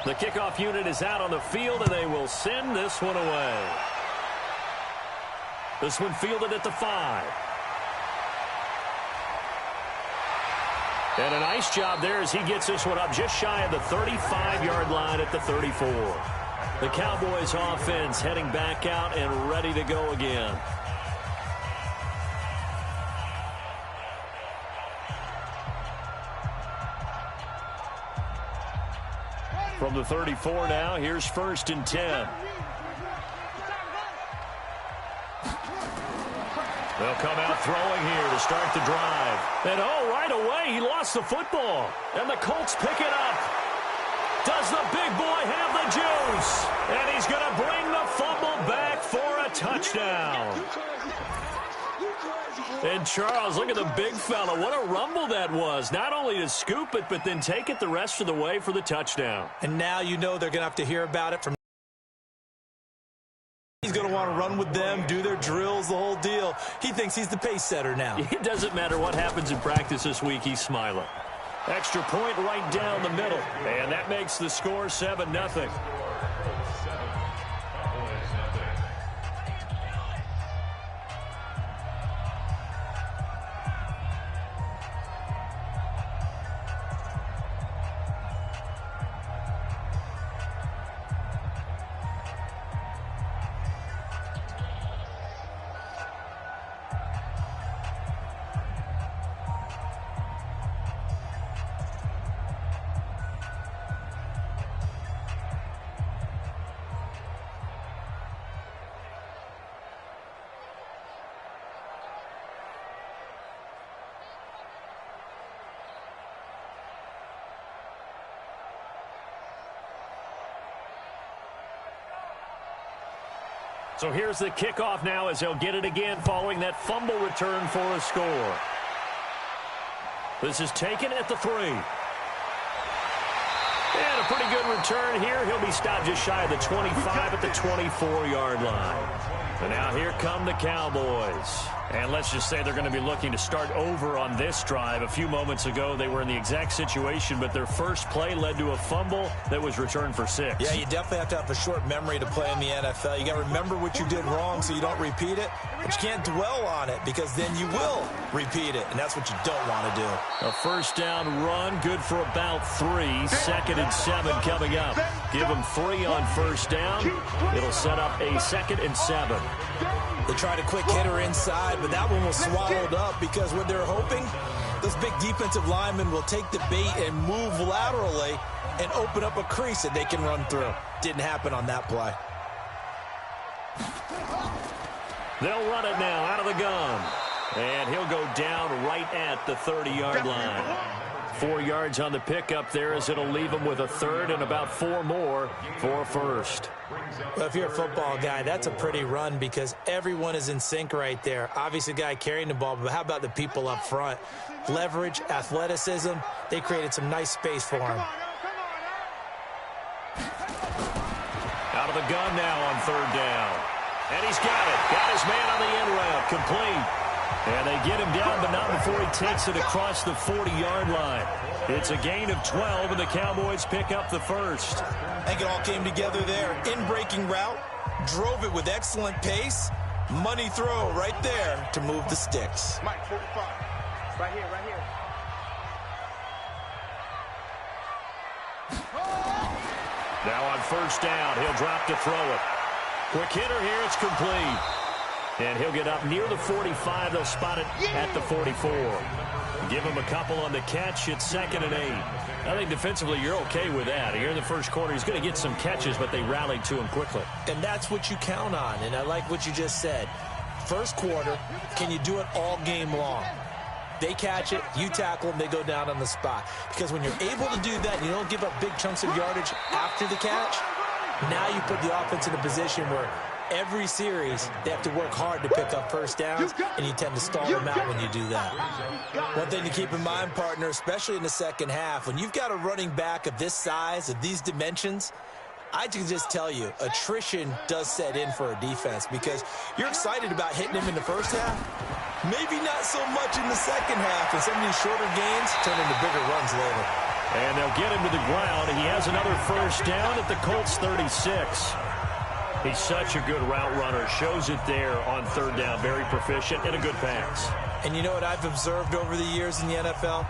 The kickoff unit is out on the field, and they will send this one away. This one fielded at the 5. And a nice job there as he gets this one up just shy of the 35-yard line at the 34. The Cowboys offense heading back out and ready to go again. From the 34 now, here's 1st and 10. They'll come out throwing here to start the drive. And right away, he lost the football. And the Colts pick it up. Does the big boy have the juice? And he's going to bring the fumble back for a touchdown. And Charles, look at the big fella. What a rumble that was. Not only to scoop it, but then take it the rest of the way for the touchdown. And now you know they're going to have to hear about it from. He's going to want to run with them, do their drills, the whole deal. He thinks he's the pace setter now. It doesn't matter what happens in practice this week. He's smiling. Extra point right down the middle. And that makes the score 7-0. So here's the kickoff now as they'll get it again following that fumble return for a score. This is taken at the 3. And a pretty good return here. He'll be stopped just shy of the 25 at the 24-yard line. And now here come the Cowboys. And let's just say they're going to be looking to start over on this drive. A few moments ago, they were in the exact situation, but their first play led to a fumble that was returned for 6. Yeah, you definitely have to have a short memory to play in the NFL. You got to remember what you did wrong so you don't repeat it, but you can't dwell on it because then you will repeat it, and that's what you don't want to do. A first down run, good for about 3. 2nd and 7 coming up. Give them 3 on first down. It'll set up a 2nd and 7. They tried a quick hitter inside, but that one was swallowed up because what they're hoping, those big defensive linemen will take the bait and move laterally and open up a crease that they can run through. Didn't happen on that play. They'll run it now out of the gun. And he'll go down right at the 30-yard line. 4 yards on the pickup there as it'll leave him with a 3rd and about 4 more for 1st. Well, if you're a football guy, that's a pretty run because everyone is in sync right there. Obviously, the guy carrying the ball, but how about the people up front? Leverage, athleticism, they created some nice space for him. Out of the gun now on 3rd down. And he's got it. Got his man on the end route. Complete. And they get him down, but not before he takes it across the 40-yard line. It's a gain of 12, and the Cowboys pick up the 1st. I think it all came together there. In-breaking route, drove it with excellent pace. Money throw right there to move the sticks. Mike, 45. Right here, right here. Now on first down, he'll drop to throw it. Quick hitter here, it's complete. And he'll get up near the 45. They'll spot it at the 44. Give him a couple on the catch. It's 2nd and 8. I think defensively you're okay with that. Here in the first quarter, he's going to get some catches, but they rallied to him quickly. And that's what you count on, and I like what you just said. First quarter, can you do it all game long? They catch it, you tackle them, they go down on the spot. Because when you're able to do that, and you don't give up big chunks of yardage after the catch, now you put the offense in a position where every series, they have to work hard to pick up first downs, and you tend to stall them out when you do that. One thing to keep in mind, partner, especially in the second half, when you've got a running back of this size, of these dimensions, I can just tell you, attrition does set in for a defense because you're excited about hitting him in the first half, maybe not so much in the second half, and some of these shorter gains turn into bigger runs later. And they'll get him to the ground. He has another first down at the Colts 36. He's such a good route runner. Shows it there on third down. Very proficient and a good pass. And you know what I've observed over the years in the NFL?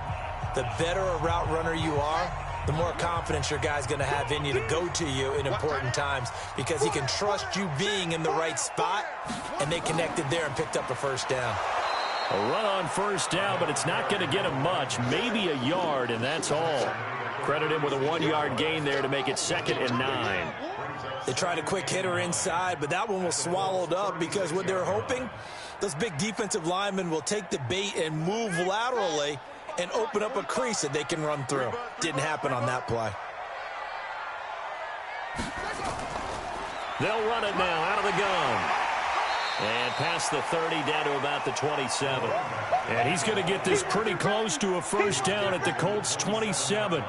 The better a route runner you are, the more confidence your guy's going to have in you to go to you in important times because he can trust you being in the right spot, and they connected there and picked up a first down. A run on first down, but it's not going to get him much. Maybe a yard, and that's all. Credit him with a 1-yard gain there to make it 2nd and 9. They tried a quick hitter inside, but that one was swallowed up because what they're hoping, those big defensive linemen will take the bait and move laterally and open up a crease that they can run through. Didn't happen on that play. They'll run it now out of the gun. And past the 30 down to about the 27. And he's going to get this pretty close to a first down at the Colts 27.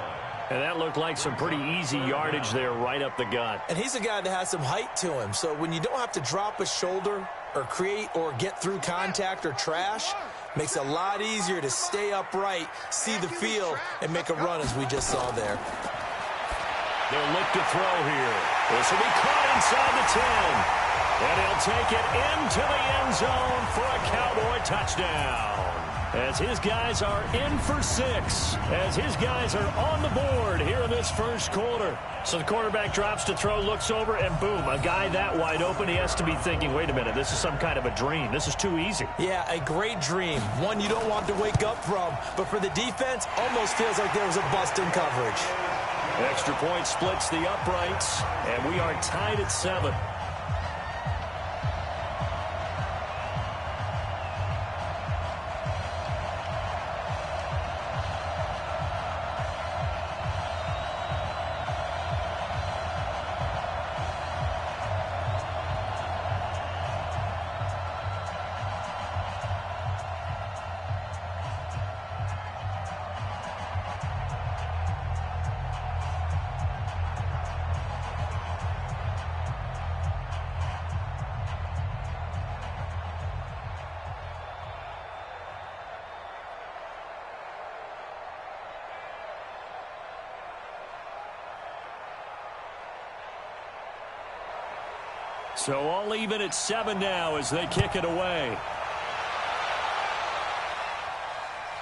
And that looked like some pretty easy yardage there right up the gut. And he's a guy that has some height to him. So when you don't have to drop a shoulder or create or get through contact or trash, makes it a lot easier to stay upright, see the field, and make a run as we just saw there. They'll look to throw here. This will be caught inside the 10. And he'll take it into the end zone for a Cowboy touchdown. As his guys are in for 6. As his guys are on the board here in this first quarter. So the quarterback drops to throw, looks over, and boom, a guy that wide open, he has to be thinking, wait a minute, this is some kind of a dream. This is too easy. Yeah, a great dream. One you don't want to wake up from. But for the defense, almost feels like there was a bust in coverage. Extra point splits the uprights, and we are tied at 7. So all even at 7 now as they kick it away.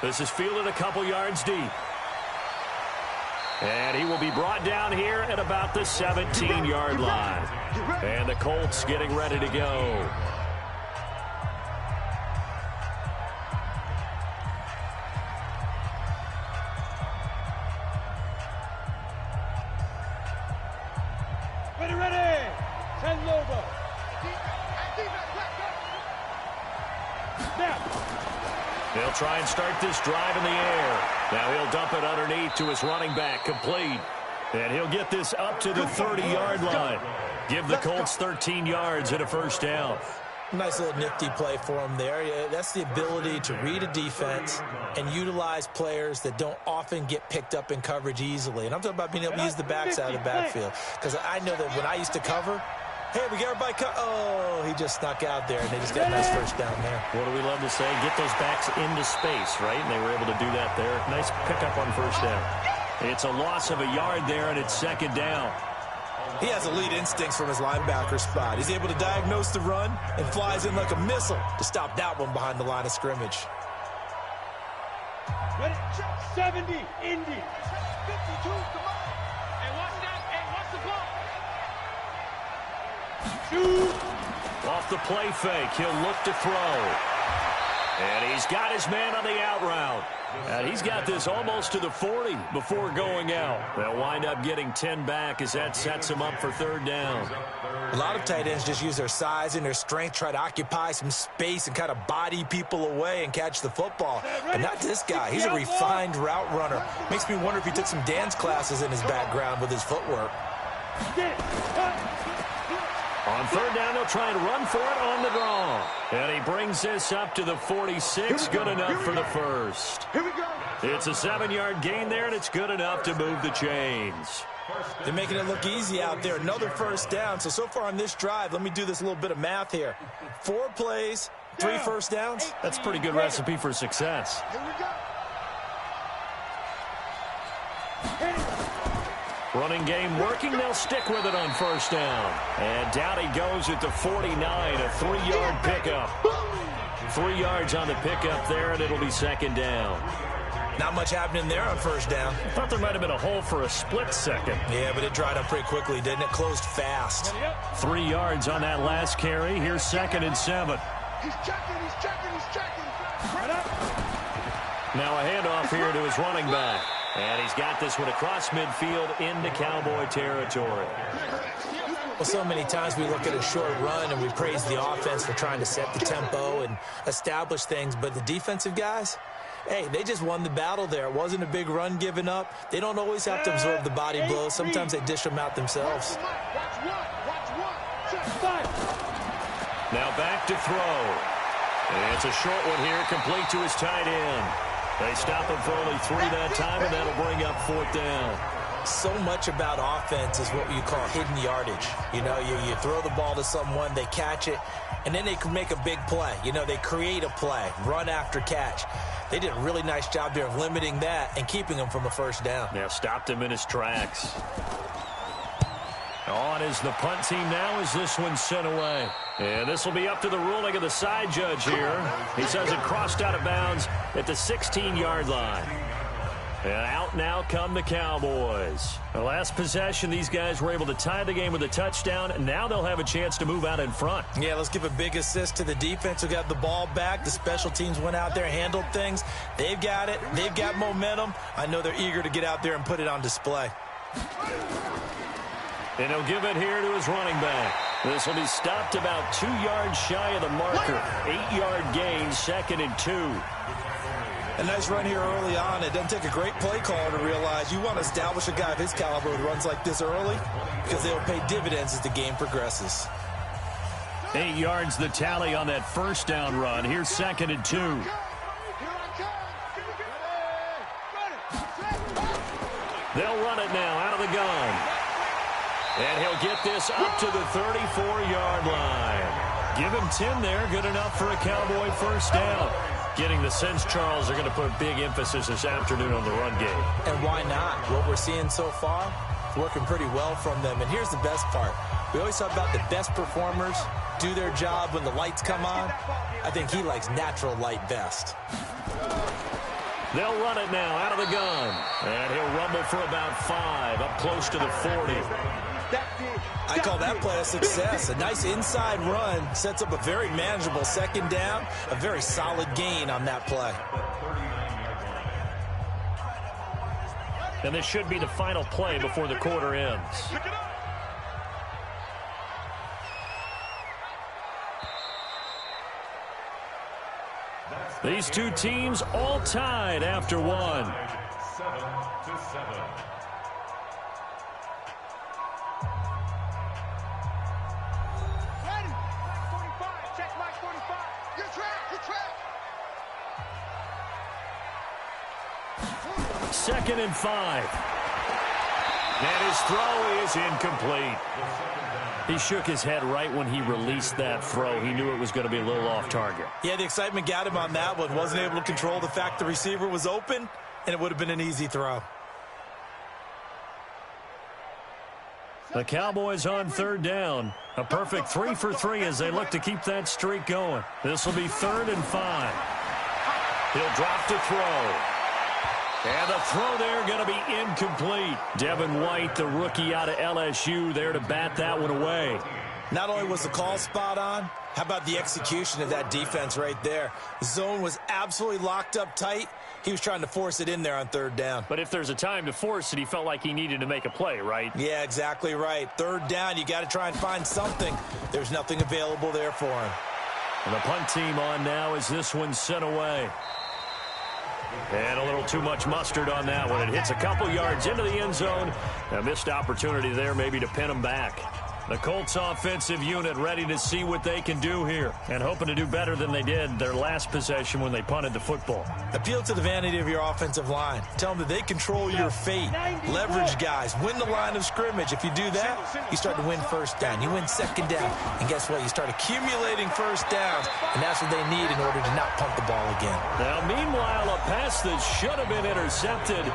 This is fielded a couple yards deep. And he will be brought down here at about the 17-yard line. And the Colts getting ready to go. They'll try and start this drive in the air. Now he'll dump it underneath to his running back, complete. And he'll get this up to the 30-yard line. Give the Colts 13 yards and a first down. Nice little nifty play for him there. Yeah, that's the ability to read a defense and utilize players that don't often get picked up in coverage easily. And I'm talking about being able to use the backside of the backfield. Because I know that when I used to cover, hey, we got everybody oh, he just snuck out there, and they just got a nice first down there. What do we love to say? Get those backs into space, right? And they were able to do that there. Nice pickup on first down. It's a loss of a yard there, and it's 2nd down. He has elite instincts from his linebacker spot. He's able to diagnose the run and flies in like a missile to stop that one behind the line of scrimmage. 70, Indy. 52, come on. And watch that, and watch the ball. Off the play fake, he'll look to throw. And he's got his man on the out route. And he's got this almost to the 40 before going out. They'll wind up getting 10 back as that sets him up for 3rd down. A lot of tight ends just use their size and their strength, try to occupy some space and kind of body people away and catch the football. But not this guy. He's a refined route runner. Makes me wonder if he took some dance classes in his background with his footwork. On 3rd down, they'll try and run for it on the draw. And he brings this up to the 46. Good enough for the first. Here we go. It's a 7-yard gain there, and it's good enough to move the chains. They're making it look easy out there. Another first down. So far on this drive, let me do this little bit of math here. 4 plays, 3 first downs. That's a pretty good recipe for success. Here we go. Running game working. They'll stick with it on first down. And down he goes at the 49, a 3-yard pickup. 3 yards on the pickup there, and it'll be second down. Not much happening there on first down. I thought there might have been a hole for a split second. Yeah, but it dried up pretty quickly, didn't it? Closed fast. 3 yards on that last carry. Here's 2nd and 7. He's checking. Now a handoff here to his running back. And he's got this one across midfield into Cowboy territory. Well, so many times we look at a short run and we praise the offense for trying to set the tempo and establish things. But the defensive guys, hey, they just won the battle there. It wasn't a big run given up. They don't always have to absorb the body blows. Sometimes they dish them out themselves. Now back to throw. And it's a short one here, complete to his tight end. They stop him for only 3 that time, and that'll bring up 4th down. So much about offense is what you call hidden yardage. You know, you throw the ball to someone, they catch it, and then they can make a big play. You know, they create a play, run after catch. They did a really nice job there of limiting that and keeping him from a first down. Yeah, stopped him in his tracks. On is the punt team now as this one's sent away. And this will be up to the ruling of the side judge here. He says it crossed out of bounds at the 16-yard line. And out now come the Cowboys. The last possession, these guys were able to tie the game with a touchdown, and now they'll have a chance to move out in front. Yeah, let's give a big assist to the defense who got the ball back. The special teams went out there, handled things. They've got it. They've got momentum. I know they're eager to get out there and put it on display. And he'll give it here to his running back. This will be stopped about 2 yards shy of the marker. 8-yard gain, 2nd and 2. A nice run here early on. It doesn't take a great play caller to realize you want to establish a guy of his caliber who runs like this early because they'll pay dividends as the game progresses. 8 yards the tally on that first down run. Here's 2nd and 2. They'll run it now out of the gun. And he'll get this up to the 34-yard line. Give him 10 there. Good enough for a Cowboy first down. Getting the sense, Charles, are going to put big emphasis this afternoon on the run game. And why not? What we're seeing so far, working pretty well from them. And here's the best part. We always talk about the best performers do their job when the lights come on. I think he likes natural light best. They'll run it now out of the gun. And he'll rumble for about 5, up close to the 40. I call that play a success. A nice inside run sets up a very manageable 2nd down. A very solid gain on that play. And this should be the final play before the quarter ends. These two teams all tied after one. 7-7. Second and 5. And his throw is incomplete. He shook his head right when he released that throw. He knew it was going to be a little off target. Yeah, the excitement got him on that one. Wasn't able to control the fact the receiver was open, and it would have been an easy throw. The Cowboys on 3rd down. A perfect 3 for 3 as they look to keep that streak going. This will be 3rd and 5. He'll drop to throw. And the throw there going to be incomplete. Devin White, the rookie out of LSU, there to bat that one away. Not only was the call spot on, how about the execution of that defense right there? The zone was absolutely locked up tight. He was trying to force it in there on 3rd down. But if there's a time to force it, he felt like he needed to make a play, right? Yeah, exactly right. 3rd down, you got to try and find something. There's nothing available there for him. And the punt team on now as this one's sent away. And a little too much mustard on that one. It hits a couple yards into the end zone. A missed opportunity there maybe to pin him back. The Colts offensive unit ready to see what they can do here and hoping to do better than they did their last possession when they punted the football. Appeal to the vanity of your offensive line. Tell them that they control your fate. Leverage guys. Win the line of scrimmage. If you do that, you start to win 1st down. You win 2nd down. And guess what? You start accumulating 1st downs. And that's what they need in order to not punt the ball again. Now, meanwhile, a pass that should have been intercepted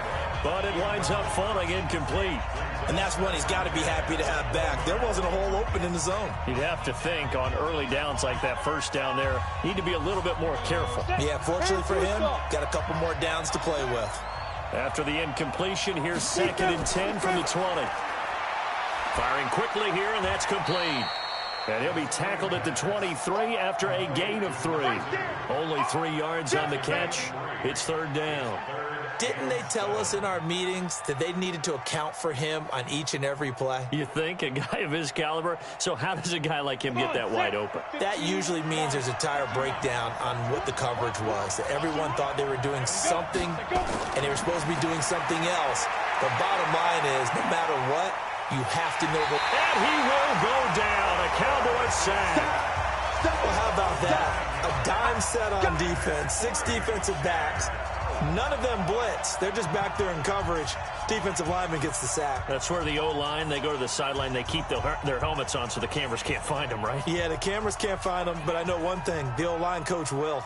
but it winds up falling incomplete. And that's one he's got to be happy to have back. There wasn't a hole open in the zone. You'd have to think on early downs like that first down there, need to be a little bit more careful. Yeah, fortunately for him, got a couple more downs to play with. After the incompletion, here's 2nd and 10 from the 20. Firing quickly here, and that's complete. And he'll be tackled at the 23 after a gain of 3. Only 3 yards on the catch. It's 3rd down. Didn't they tell us in our meetings that they needed to account for him on each and every play? You think? A guy of his caliber? So how does a guy like him get that wide open? That usually means there's a tire breakdown on what the coverage was. That everyone thought they were doing something, and they were supposed to be doing something else. The bottom line is, no matter what, you have to know that. And he will go down. A Cowboys sack. Well, how about that? A dime set on defense, 6 defensive backs. None of them blitz. They're just back there in coverage. Defensive lineman gets the sack. That's where the O-line, they go to the sideline, they keep their helmets on so the cameras can't find them, right? Yeah, the cameras can't find them, but I know one thing. The O-line coach will.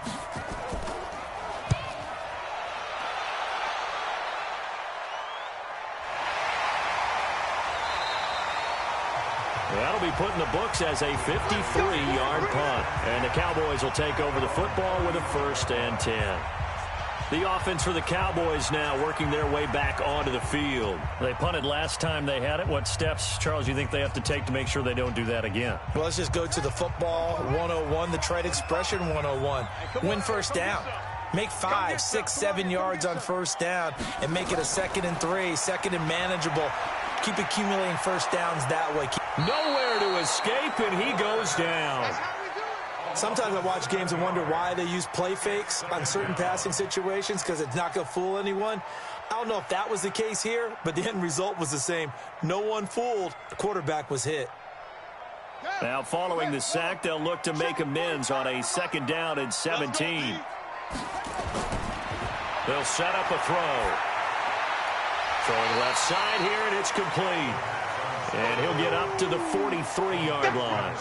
That'll be put in the books as a 53-yard punt. And the Cowboys will take over the football with a 1st and 10. The offense for the Cowboys now working their way back onto the field. They punted last time they had it. What steps, Charles, do you think they have to take to make sure they don't do that again? Well, let's just go to the football 101, the trade expression 101. Win 1st down. Make 5, 6, 7 yards on 1st down and make it a 2nd and 3, 2nd and manageable. Keep accumulating 1st downs that way. Nowhere to escape, and he goes down. Sometimes I watch games and wonder why they use play fakes on certain passing situations, because it's not going to fool anyone. I don't know if that was the case here, but the end result was the same. No one fooled. The quarterback was hit. Now following the sack, they'll look to make amends on a 2nd down and 17. They'll set up a throw. Throwing left side here, and it's complete. And he'll get up to the 43-yard line.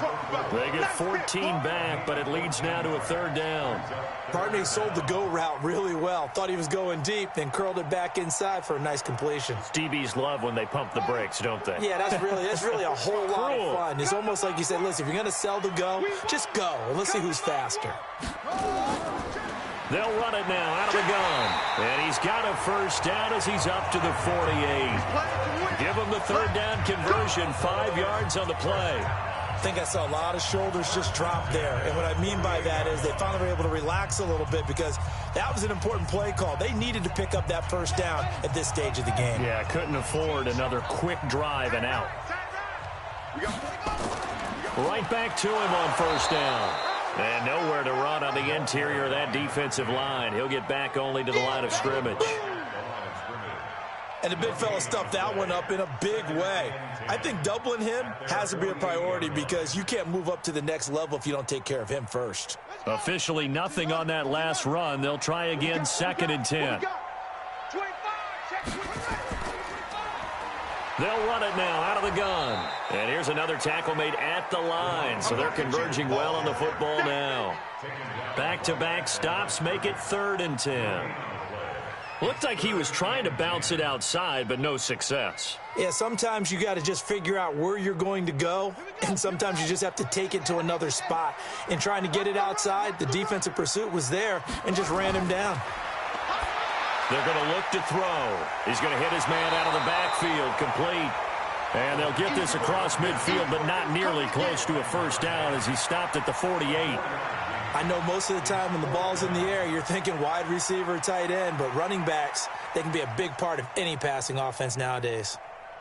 They get 14 back, but it leads now to a 3rd down. Barney sold the go route really well. Thought he was going deep, then curled it back inside for a nice completion. DBs love when they pump the brakes, don't they? Yeah, that's really a whole lot of fun. It's almost like you said, listen, if you're going to sell the go, just go, and let's see who's faster. They'll run it now out of the gun. And he's got a 1st down as he's up to the 48. Give him the 3rd down conversion, 5 yards on the play. I think I saw a lot of shoulders just drop there. And what I mean by that is they finally were able to relax a little bit, because that was an important play call. They needed to pick up that 1st down at this stage of the game. Yeah, couldn't afford another quick drive and out. Right back to him on 1st down. And nowhere to run on the interior of that defensive line. He'll get back only to the line of scrimmage. And the big fella stuffed that one up in a big way. I think doubling him has to be a priority, because you can't move up to the next level if you don't take care of him first. Officially nothing on that last run. They'll try again, 2nd and 10. They'll run it now out of the gun. And here's another tackle made at the line. So they're converging well on the football now. Back-to-back stops make it 3rd and 10. Looked like he was trying to bounce it outside, but no success. Yeah, sometimes you got to just figure out where you're going to go, and sometimes you just have to take it to another spot. In trying to get it outside, the defensive pursuit was there and just ran him down. They're going to look to throw. He's going to hit his man out of the backfield, complete. And they'll get this across midfield, but not nearly close to a 1st down as he stopped at the 48. I know most of the time when the ball's in the air, you're thinking wide receiver, tight end, but running backs, they can be a big part of any passing offense nowadays.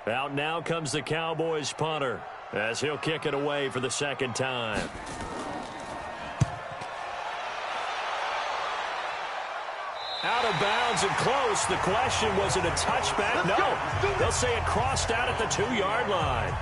Out now comes the Cowboys punter as he'll kick it away for the 2nd time. Out of bounds and close. The question, was it a touchback? No. They'll say it crossed out at the 2-yard line.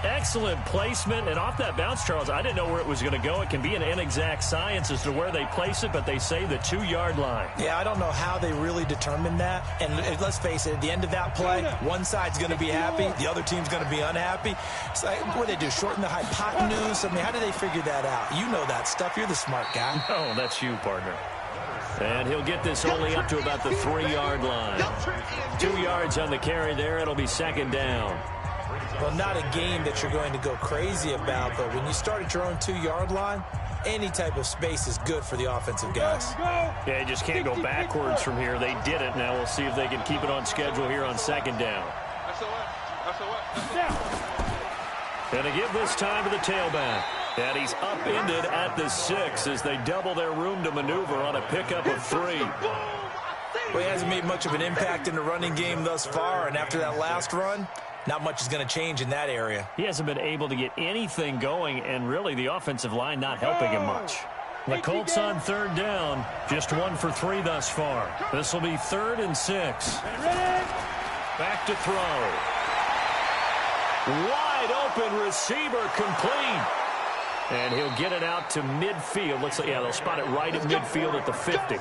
Excellent placement, and off that bounce, Charles, I didn't know where it was going to go. It can be an inexact science as to where they place it, but they say the 2-yard line. Yeah, I don't know how they really determined that. And let's face it, at the end of that play, one side's going to be happy, the other team's going to be unhappy. It's like, what do they do, shorten the hypotenuse? I mean, how do they figure that out? You know that stuff. You're the smart guy. No, that's you, partner. And he'll get this only up to about the 3-yard line. 2 yards on the carry there. It'll be second down. Well, not a game that you're going to go crazy about, but when you start at your own 2-yard line, any type of space is good for the offensive guys. Yeah, you just can't go backwards from here. They did it. Now we'll see if they can keep it on schedule here on second down. And to give this time to the tailback. And he's upended at the 6 as they double their room to maneuver on a pickup of 3. Well, he hasn't made much of an impact in the running game thus far, and after that last run, not much is going to change in that area. He hasn't been able to get anything going, and really the offensive line not helping him much. The Colts on third down, just 1 for 3 thus far. This will be 3rd and 6. Back to throw. Wide open receiver complete. And he'll get it out to midfield. Looks like, yeah, they'll spot it right at midfield at the 50.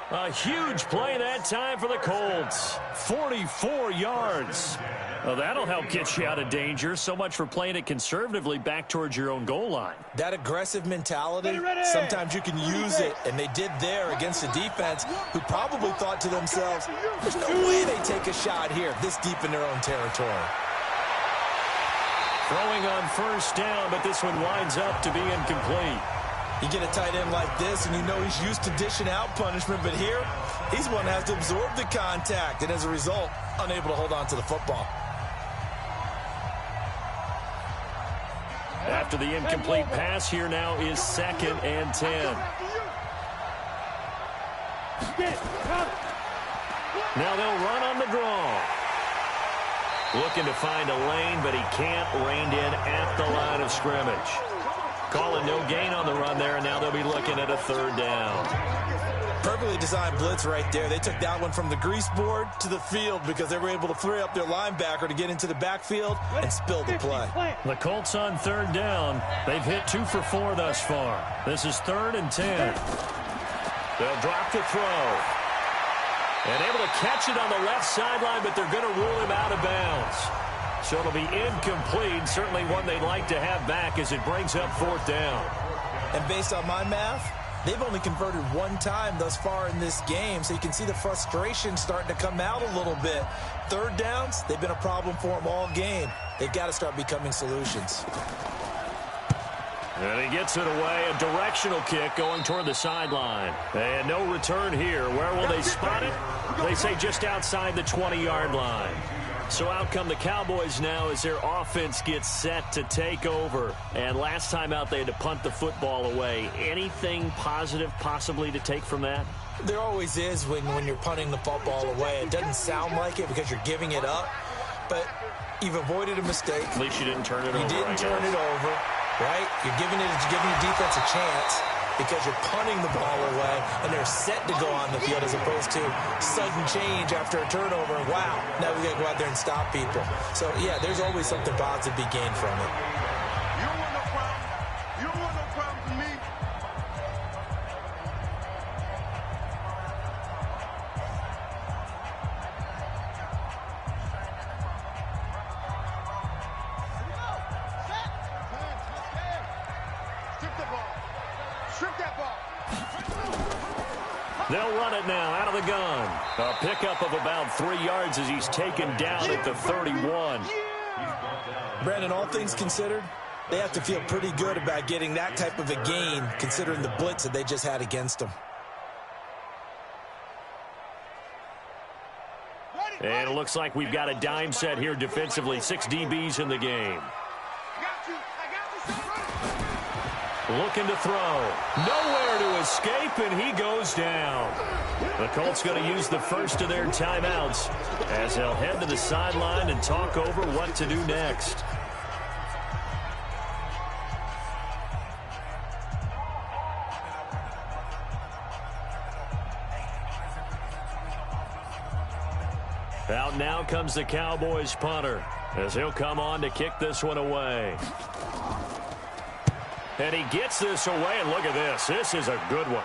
A huge play that time for the Colts. 44 yards. Well, that'll help get you out of danger. So much for playing it conservatively back towards your own goal line. That aggressive mentality, sometimes you can use it, and they did there against a defense who probably thought to themselves, there's no way they take a shot here this deep in their own territory. Throwing on first down, but this one winds up to be incomplete. You get a tight end like this, and you know he's used to dishing out punishment, but here, he's one that has to absorb the contact, and as a result, unable to hold on to the football. After the incomplete pass, here now is 2nd and 10. Now they'll run on the draw. Looking to find a lane, but he can't. Reined in at the line of scrimmage. Calling no gain on the run there, and now they'll be looking at a 3rd down. Perfectly designed blitz right there. They took that one from the grease board to the field because they were able to free up their linebacker to get into the backfield and spill the play. The Colts on 3rd down. They've hit 2 for 4 thus far. This is 3rd and 10. They'll drop the throw. And able to catch it on the left sideline, but they're going to rule him out of bounds. So it'll be incomplete. Certainly one they'd like to have back as it brings up 4th down. And based on my math, they've only converted 1 time thus far in this game, so you can see the frustration starting to come out a little bit. 3rd downs, they've been a problem for them all game. They've got to start becoming solutions. And he gets it away. A directional kick going toward the sideline. And no return here. Where will they spot it? They say just outside the 20-yard line. So out come the Cowboys now as their offense gets set to take over. And last time out, they had to punt the football away. Anything positive possibly to take from that? There always is when you're punting the football away. It doesn't sound like it because you're giving it up, but you've avoided a mistake. At least you didn't turn it over. You didn't turn it over, right? You're giving your defense a chance because you're punting the ball away, and they're set to go on the field as opposed to sudden change after a turnover. And wow, now we got to go out there and stop people. So, yeah, there's always something positive to be gained from it. You don't want no problem. You don't want no problem from me. Strip the ball. Strip that ball. They'll run it now out of the gun. A pickup of about 3 yards as he's taken down at the 31. Brandon, all things considered, they have to feel pretty good about getting that type of a gain considering the blitz that they just had against them. And it looks like we've got a dime set here defensively. 6 DBs in the game. Looking to throw. Nowhere to escape, and he goes down. The Colts going to use the first of their timeouts as they'll head to the sideline and talk over what to do next. Out now comes the Cowboys punter as he'll come on to kick this one away. And he gets this away, and look at this. This is a good one.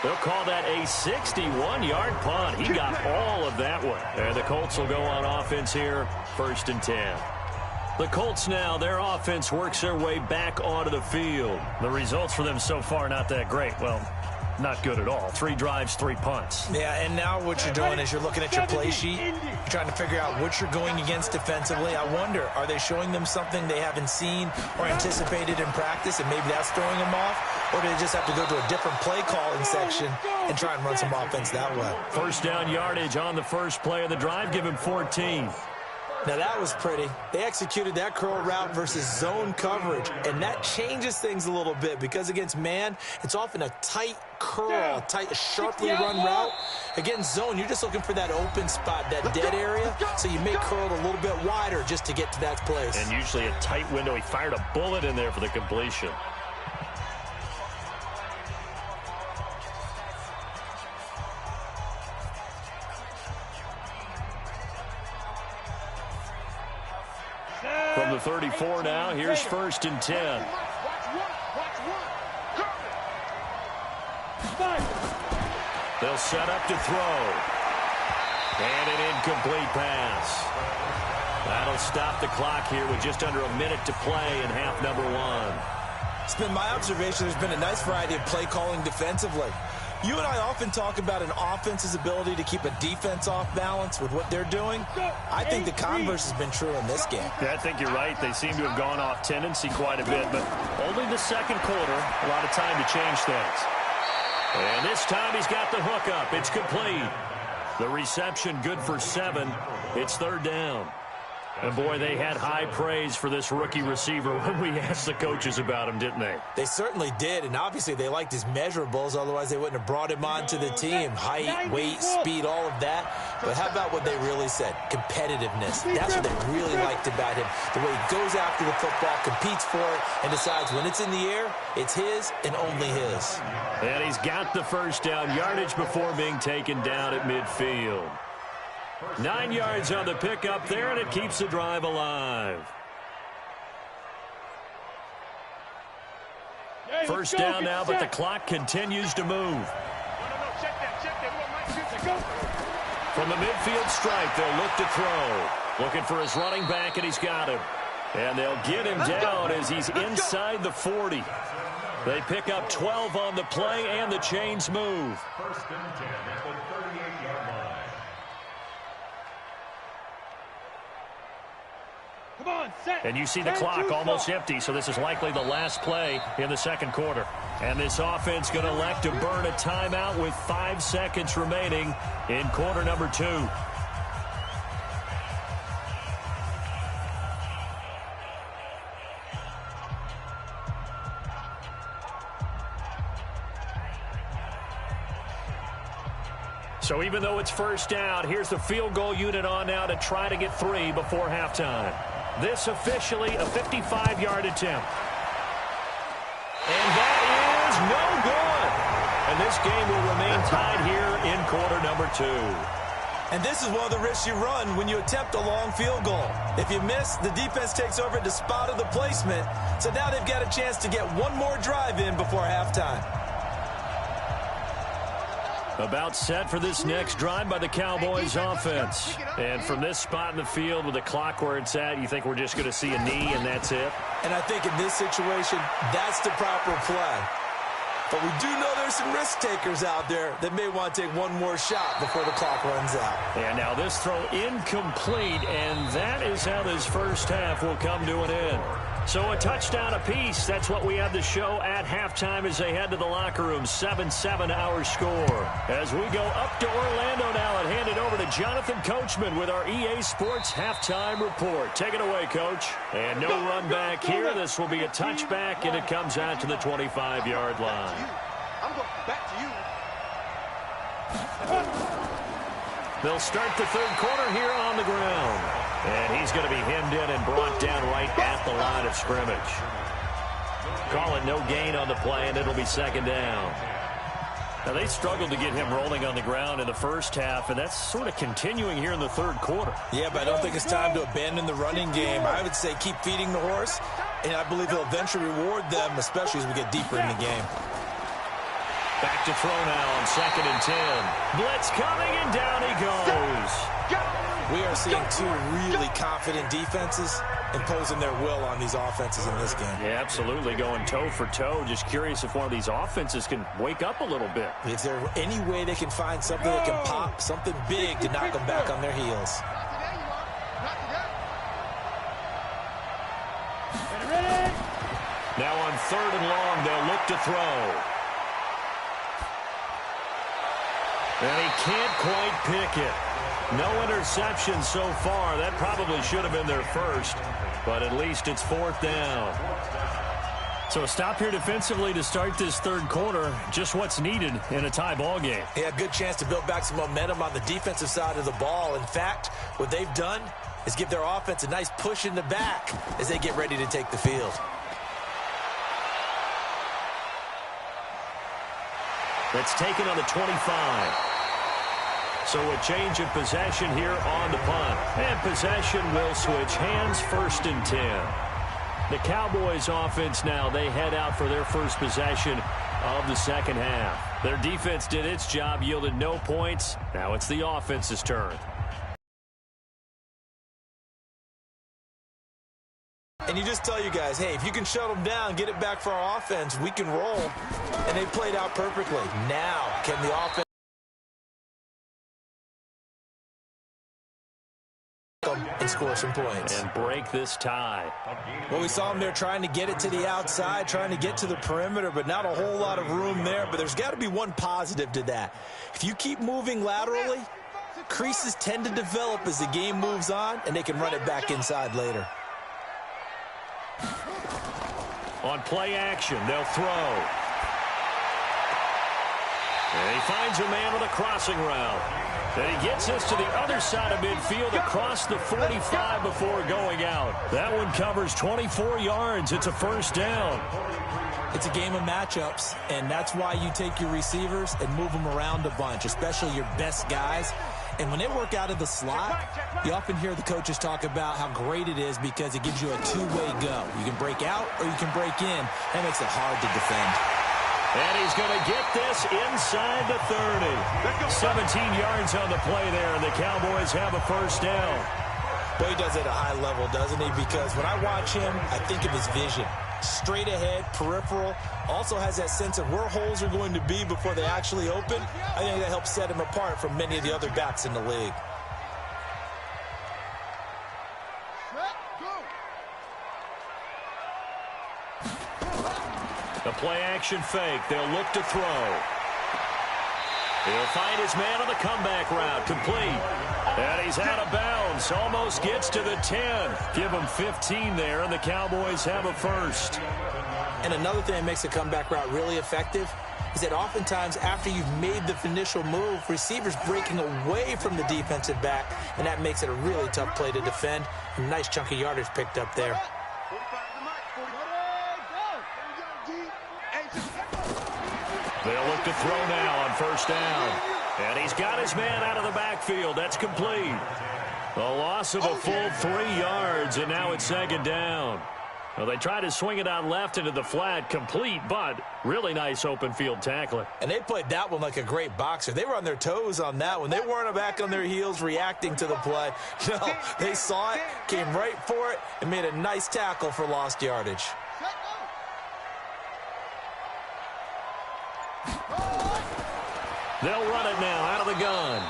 They'll call that a 61-yard punt. He got all of that one. And the Colts will go on offense here, 1st and 10. The Colts now, their offense works their way back onto the field. The results for them so far not that great. Well, not good at all. 3 drives, 3 punts. Yeah, and now what you're doing is you're looking at your play sheet. You're trying to figure out what you're going against defensively. I wonder, are they showing them something they haven't seen or anticipated in practice, and maybe that's throwing them off? Or do they just have to go to a different play calling section and try and run some offense that way? First down yardage on the first play of the drive. Give him 14. Now, that was pretty. They executed that curl route versus zone coverage, and that changes things a little bit because against man, it's often a tight curl, tight, sharply run route. Against zone, you're just looking for that open spot, that dead area, so you make curl a little bit wider just to get to that place. And usually a tight window. He fired a bullet in there for the completion. From the 34 now, here's 1st and 10. They'll set up to throw. And an incomplete pass. That'll stop the clock here with just under a minute to play in half number 1. It's been my observation there's been a nice variety of play calling defensively. You and I often talk about an offense's ability to keep a defense off balance with what they're doing. I think the converse has been true in this game. Yeah, I think you're right. They seem to have gone off tendency quite a bit, but only the second quarter, a lot of time to change things. And this time he's got the hook up. It's complete. The reception good for 7. It's 3rd down. And, boy, they had high praise for this rookie receiver when we asked the coaches about him, didn't they? They certainly did, and obviously they liked his measurables. Otherwise, they wouldn't have brought him onto the team. Height, weight, speed, all of that. But how about what they really said? Competitiveness. That's what they really liked about him. The way he goes after the football, competes for it, and decides when it's in the air, it's his and only his. And he's got the first down yardage before being taken down at midfield. 9 yards on the pickup there, and it keeps the drive alive. First down now, but the clock continues to move. From the midfield stripe, they'll look to throw. Looking for his running back, and he's got him. And they'll get him down as he's inside the 40. They pick up 12 on the play, and the chains move. First and 10 at the 38-yard line. And you see the clock almost empty, so this is likely the last play in the second quarter. And this offense going to elect to burn a timeout with 5 seconds remaining in quarter number 2. So even though it's first down, here's the field goal unit on now to try to get 3 before halftime. This officially a 55-yard attempt. And that is no good. And this game will remain tied here in quarter number 2. And this is one of the risks you run when you attempt a long field goal. If you miss, the defense takes over at the spot of the placement. So now they've got a chance to get one more drive in before halftime. About set for this next drive by the Cowboys offense. And from this spot in the field with the clock where it's at, you think we're just going to see a knee and that's it? And I think in this situation, that's the proper play. But we do know there's some risk takers out there that may want to take one more shot before the clock runs out. And now this throw incomplete, and that is how this first half will come to an end. So a touchdown apiece. That's what we have to show at halftime as they head to the locker room. 7-7 our score. As we go up to Orlando now and hand it over to Jonathan Coachman with our EA Sports halftime report. Take it away, Coach. And no run back here. This will be a touchback, and it comes out to the 25-yard line. I'm going back to you. They'll start the third quarter here on the ground. And he's going to be hemmed in and brought down right at the line of scrimmage. Call it no gain on the play, and it'll be second down. Now, they struggled to get him rolling on the ground in the first half, and that's sort of continuing here in the third quarter. Yeah, but I don't think it's time to abandon the running game. I would say keep feeding the horse, and I believe he'll eventually reward them, especially as we get deeper in the game. Back to throw now on 2nd and 10. Blitz coming, and down he goes. We are seeing two really confident defenses, imposing their will on these offenses in this game. Yeah, absolutely, going toe for toe. Just curious if one of these offenses can wake up a little bit. Is there any way they can find something that can pop, something big to knock them back on their heels? Now on 3rd and long, they'll look to throw. And he can't quite pick it. No interception so far. That probably should have been their first, but at least it's 4th down. So a stop here defensively to start this 3rd quarter. Just what's needed in a tie ball game. They had a good chance to build back some momentum on the defensive side of the ball. In fact, what they've done is give their offense a nice push in the back as they get ready to take the field. That's taken on the 25. So a change of possession here on the punt. And possession will switch hands, 1st and 10. The Cowboys offense now, they head out for their first possession of the 2nd half. Their defense did its job, yielded no points. Now it's the offense's turn. And you just tell you guys, hey, if you can shut them down, get it back for our offense, we can roll. And they played out perfectly. Now, can the offense and score some points and break this tie? Well, we saw them there trying to get it to the outside, trying to get to the perimeter, but not a whole lot of room there. But there's got to be one positive to that. If you keep moving laterally, creases tend to develop as the game moves on, and they can run it back inside later. On play action, they'll throw. And he finds a man with a crossing route. And he gets this to the other side of midfield across the 45 before going out. That one covers 24 yards. It's a 1st down. It's a game of matchups, and that's why you take your receivers and move them around a bunch, especially your best guys. And when they work out of the slot, you often hear the coaches talk about how great it is because it gives you a two-way go. You can break out or you can break in. That makes it hard to defend. And he's going to get this inside the 30. 17 yards on the play there, and the Cowboys have a 1st down. Boy, he does it at a high level, doesn't he? Because when I watch him, I think of his vision. Straight ahead, peripheral, also has that sense of where holes are going to be before they actually open. I think that helps set him apart from many of the other backs in the league. The play-action fake. They'll look to throw. He'll find his man on the comeback route. Complete. And he's out of bounds. Almost gets to the 10. Give him 15 there, and the Cowboys have a 1st. And another thing that makes the comeback route really effective is that oftentimes after you've made the initial move, receivers breaking away from the defensive back, and that makes it a really tough play to defend. A nice chunk of yardage picked up there. They'll look to throw now on 1st down. And he's got his man out of the backfield. That's complete. A loss of a full 3 yards, and now it's 2nd down. Well, they tried to swing it out left into the flat, complete, but really nice open field tackling. And they played that one like a great boxer. They were on their toes on that one. They weren't back on their heels reacting to the play. No, they saw it, came right for it, and made a nice tackle for lost yardage. They'll run it now out of the gun.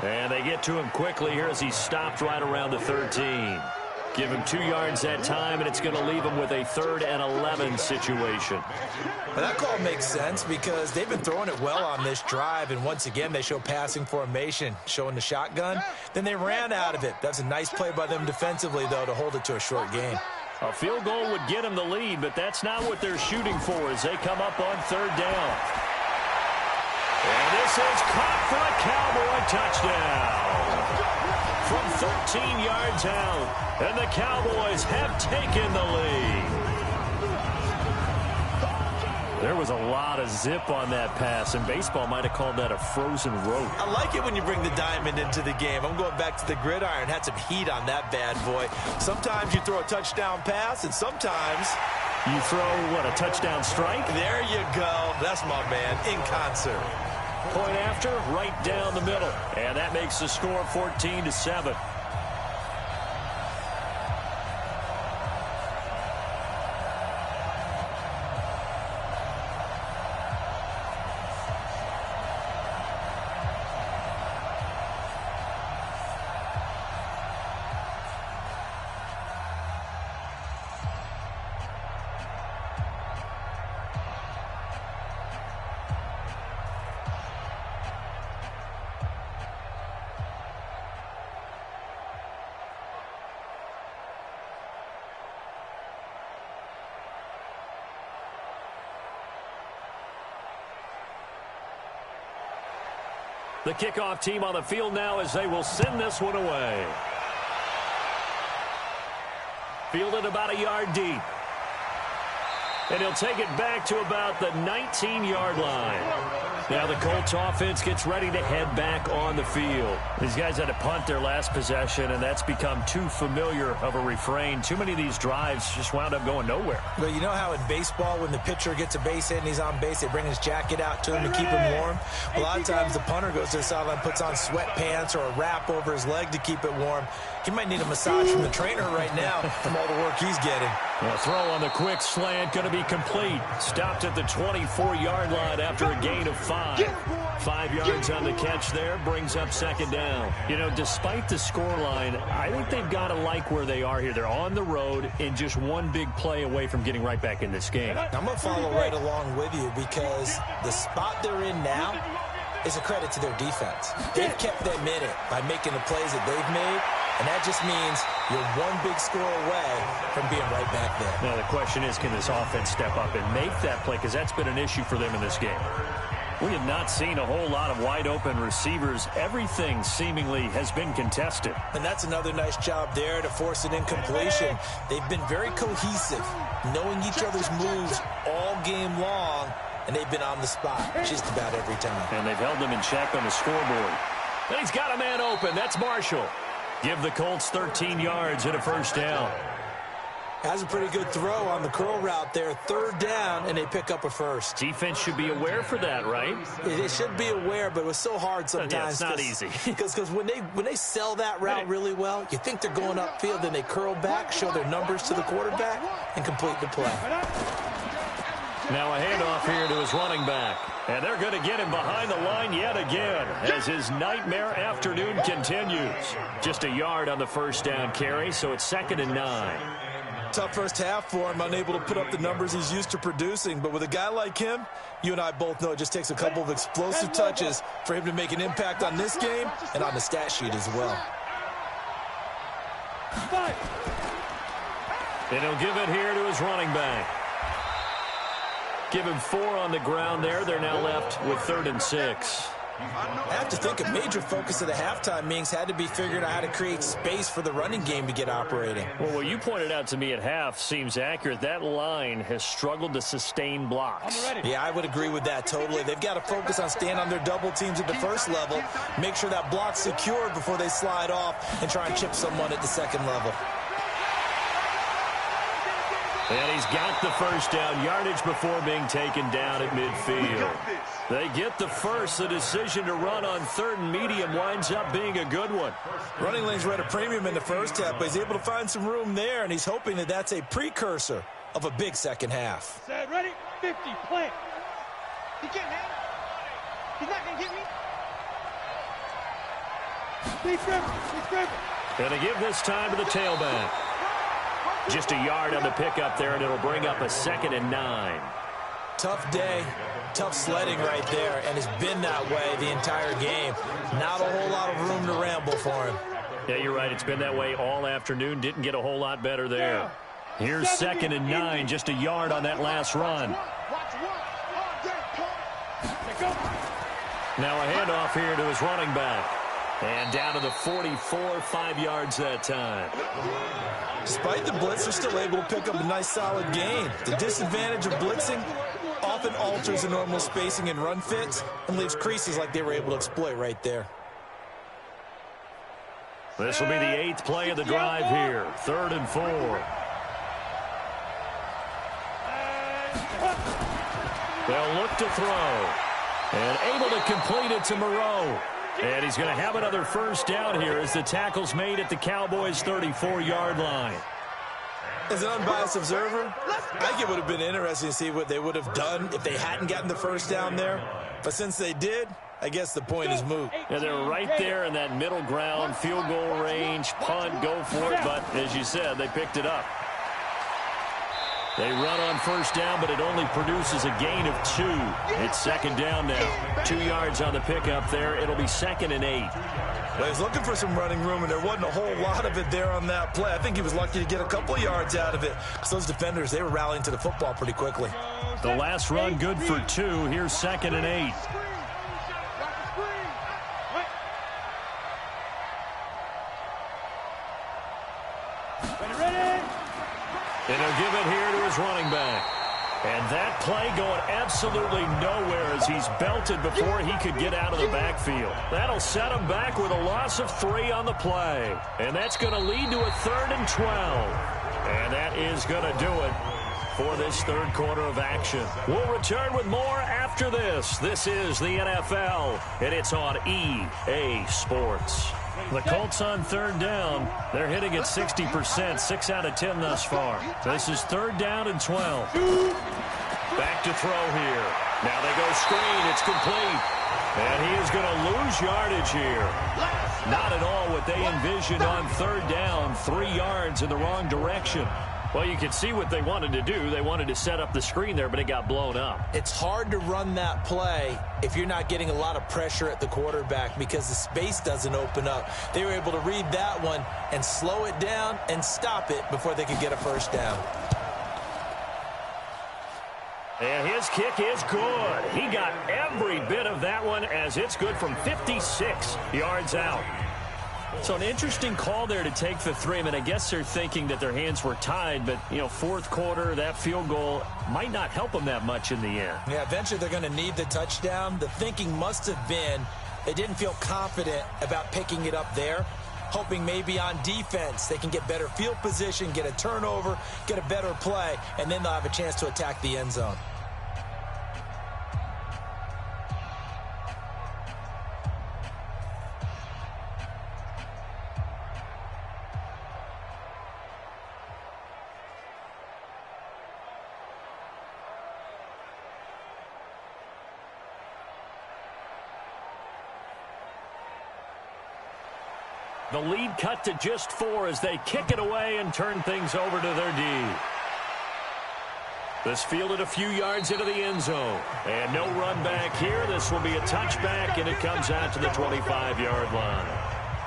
And they get to him quickly here as he's stopped right around the 13. Give him 2 yards that time, and it's going to leave him with a 3rd and 11 situation. Well, that call makes sense because they've been throwing it well on this drive, and once again they show passing formation, showing the shotgun. Then they ran out of it. That's a nice play by them defensively, though, to hold it to a short gain. A field goal would get them the lead, but that's not what they're shooting for as they come up on 3rd down. And this is caught for a Cowboy touchdown. From 13 yards out, and the Cowboys have taken the lead. There was a lot of zip on that pass, and baseball might have called that a frozen rope. I like it when you bring the diamond into the game. I'm going back to the gridiron. Had some heat on that bad boy. Sometimes you throw a touchdown pass, and sometimes you throw, what, a touchdown strike? There you go. That's my man, in concert. Point after, right down the middle. And that makes the score 14-7. The kickoff team on the field now as they will send this one away. Fielded about a yard deep. And he'll take it back to about the 19-yard line. Now the Colts offense gets ready to head back on the field. These guys had to punt their last possession, and that's become too familiar of a refrain. Too many of these drives just wound up going nowhere. Well, you know how in baseball, when the pitcher gets a base hit and he's on base, they bring his jacket out to him to keep him warm? A lot of times the punter goes to the sideline, puts on sweatpants or a wrap over his leg to keep it warm. He might need a massage from the trainer right now from all the work he's getting. A throw on the quick slant going to be complete. Stopped at the 24-yard line after a gain of 5. 5 yards on the catch there, brings up second down. You know, despite the scoreline, I think they've got to like where they are here. They're on the road and just one big play away from getting right back in this game. I'm going to follow right along with you because the spot they're in now is a credit to their defense. They've kept them in it by making the plays that they've made, and that just means you're one big score away from being right back there. Now the question is, can this offense step up and make that play? Because that's been an issue for them in this game. We have not seen a whole lot of wide-open receivers. Everything seemingly has been contested. And that's another nice job there to force an incompletion. They've been very cohesive, knowing each other's moves all game long, and they've been on the spot just about every time. And they've held them in check on the scoreboard. And he's got a man open. That's Marshall. Give the Colts 13 yards and a first down. Has a pretty good throw on the curl route there. Third down, and they pick up a first. Defense should be aware for that, right? They should be aware, but it was so hard sometimes. Yeah, it's not easy. Because when they sell that route really well, you think they're going upfield, then they curl back, show their numbers to the quarterback, and complete the play. Now a handoff here to his running back. And they're going to get him behind the line yet again as his nightmare afternoon continues. Just a yard on the first down carry, so it's 2nd and 9. Tough first half for him, unable to put up the numbers he's used to producing. But with a guy like him, you and I both know it just takes a couple of explosive touches for him to make an impact on this game and on the stat sheet as well. And he'll give it here to his running back. Give him 4 on the ground there. They're now left with 3rd and 6. I have to think a major focus of the halftime meetings had to be figuring out how to create space for the running game to get operating. Well, what you pointed out to me at half seems accurate. That line has struggled to sustain blocks. Yeah, I would agree with that totally. They've got to focus on staying on their double teams at the first level, make sure that block's secured before they slide off and try and chip someone at the second level. And he's got the first down, yardage before being taken down at midfield. They get the first. The decision to run on 3rd and medium winds up being a good one. Running lanes were at a premium in the first half, but he's able to find some room there, and he's hoping that that's a precursor of a big second half. Set, ready, 50, plant. He can't have it. He's not going to get me. He's driven. And they give this time to the tailback. Just a yard on the pickup there, and it'll bring up a 2nd and 9. Tough day, tough sledding right there, and it's been that way the entire game. Not a whole lot of room to ramble for him. Yeah, you're right. It's been that way all afternoon. Didn't get a whole lot better there. Here's 2nd and 9, just a yard on that last run. Now a handoff here to his running back. And down to the 44, 5 yards that time. Despite the blitz, they're still able to pick up a nice solid gain. The disadvantage of blitzing often alters the normal spacing and run fits and leaves creases like they were able to exploit right there. This will be the 8th play of the drive here. 3rd and 4. They'll look to throw. And able to complete it to Moreau. And he's going to have another first down here as the tackle's made at the Cowboys' 34-yard line. As an unbiased observer, I think it would have been interesting to see what they would have done if they hadn't gotten the first down there. But since they did, I guess the point is moot. Yeah, they're right there in that middle ground, field goal range, punt, go for it. But as you said, they picked it up. They run on first down, but it only produces a gain of 2. It's 2nd down now. 2 yards on the pickup there. It'll be 2nd and 8. Well, he's looking for some running room, and there wasn't a whole lot of it there on that play. I think he was lucky to get a couple of yards out of it. So those defenders, they were rallying to the football pretty quickly. The last run good for 2. Here's 2nd and 8. And he'll give it here to his running back. And that play going absolutely nowhere as he's belted before he could get out of the backfield. That'll set him back with a loss of 3 on the play. And that's going to lead to a 3rd and 12. And that is going to do it for this third quarter of action. We'll return with more after this. This is the NFL, and it's on EA Sports. The Colts on 3rd down. They're hitting at 60%, 6 out of 10 thus far. This is 3rd down and 12. Back to throw here. Now they go screen. It's complete. And he is going to lose yardage here. Not at all what they envisioned on 3rd down. 3 yards in the wrong direction. Well, you can see what they wanted to do. They wanted to set up the screen there, but it got blown up. It's hard to run that play if you're not getting a lot of pressure at the quarterback because the space doesn't open up. They were able to read that one and slow it down and stop it before they could get a first down. And his kick is good. He got every bit of that one as it's good from 56 yards out. So an interesting call there to take the 3. I mean, I guess they're thinking that their hands were tied, but, you know, 4th quarter, that field goal might not help them that much in the end. Yeah, eventually they're going to need the touchdown. The thinking must have been they didn't feel confident about picking it up there, hoping maybe on defense they can get better field position, get a turnover, get a better play, and then they'll have a chance to attack the end zone. The lead cut to just 4 as they kick it away and turn things over to their D. This fielded a few yards into the end zone. And no run back here. This will be a touchback, and it comes out to the 25-yard line.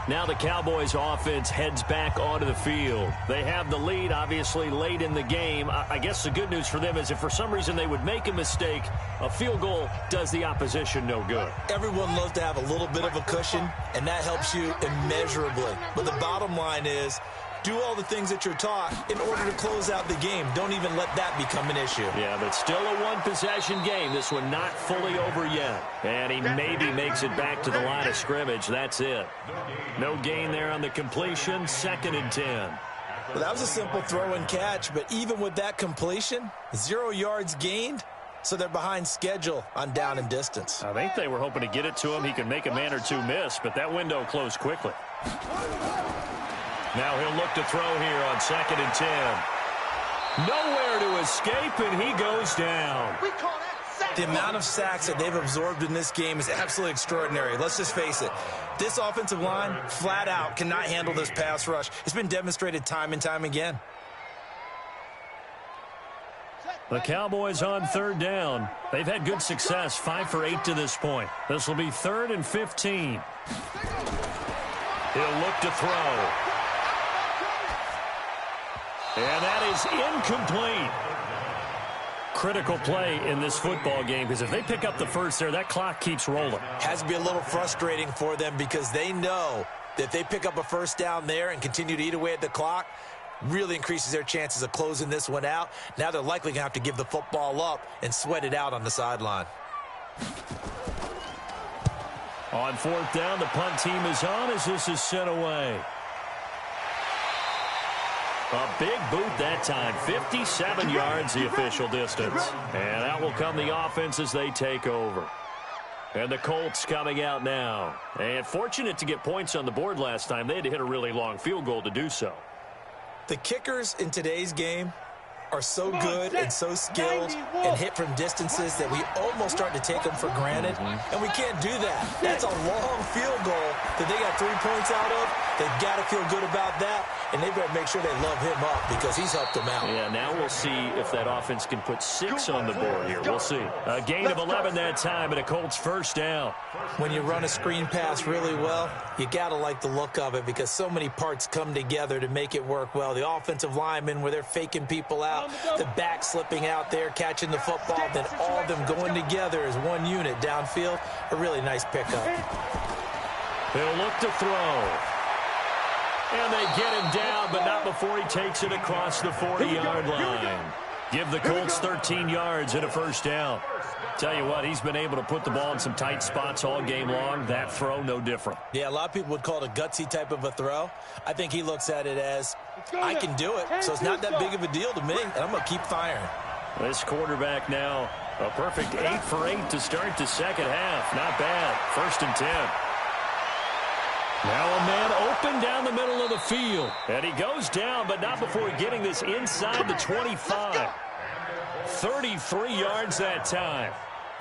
Now the Cowboys offense heads back onto the field. They have the lead, obviously, late in the game. I guess the good news for them is if for some reason they would make a mistake, a field goal does the opposition no good. Everyone loves to have a little bit of a cushion, and that helps you immeasurably. But the bottom line is, do all the things that you're taught in order to close out the game. Don't even let that become an issue. Yeah, but still a one-possession game. This one not fully over yet. And he maybe makes it back to the line of scrimmage. That's it. No gain there on the completion. 2nd and 10. Well, that was a simple throw and catch, but even with that completion, 0 yards gained, so they're behind schedule on down and distance. I think they were hoping to get it to him. He could make a man or two miss, but that window closed quickly. Now he'll look to throw here on 2nd and 10. Nowhere to escape, and he goes down. The amount of sacks that they've absorbed in this game is absolutely extraordinary. Let's just face it. This offensive line, flat out, cannot handle this pass rush. It's been demonstrated time and time again. The Cowboys on 3rd down. They've had good success, 5 for 8 to this point. This will be 3rd and 15. He'll look to throw. And that is incomplete. Critical play in this football game because if they pick up the first there, that clock keeps rolling. Has to be a little frustrating for them because they know that if they pick up a first down there and continue to eat away at the clock, really increases their chances of closing this one out. Now they're likely going to have to give the football up and sweat it out on the sideline. On 4th down, the punt team is on as this is sent away. A big boot that time, 57 yards the official distance. And out will come the offense as they take over. And the Colts coming out now. And fortunate to get points on the board last time. They had to hit a really long field goal to do so. The kickers in today's game are so good and so skilled and hit from distances that we almost start to take them for granted. And we can't do that. That's a long field goal that they got 3 points out of. They've got to feel good about that, and they better make sure they love him up because he's helped them out. Yeah, now we'll see if that offense can put 6 on the board here. We'll see. A gain of 11 that time, and a Colts first down. When you run a screen pass really well, you got to like the look of it because so many parts come together to make it work well. The offensive linemen where they're faking people out, the back slipping out there, catching the football, then all of them going together as one unit downfield. A really nice pickup. He'll look to throw. And they get him down, but not before he takes it across the 40-yard line. Give the Colts 13 yards and a first down. Tell you what, he's been able to put the ball in some tight spots all game long. That throw, no different. Yeah, a lot of people would call it a gutsy type of a throw. I think he looks at it as, I can do it, so it's not that big of a deal to me, and I'm going to keep firing. This quarterback now, a perfect 8 for 8 to start the second half. Not bad. 1st and 10. Now a man open down the middle of the field. And he goes down, but not before getting this inside the 25. 33 yards that time.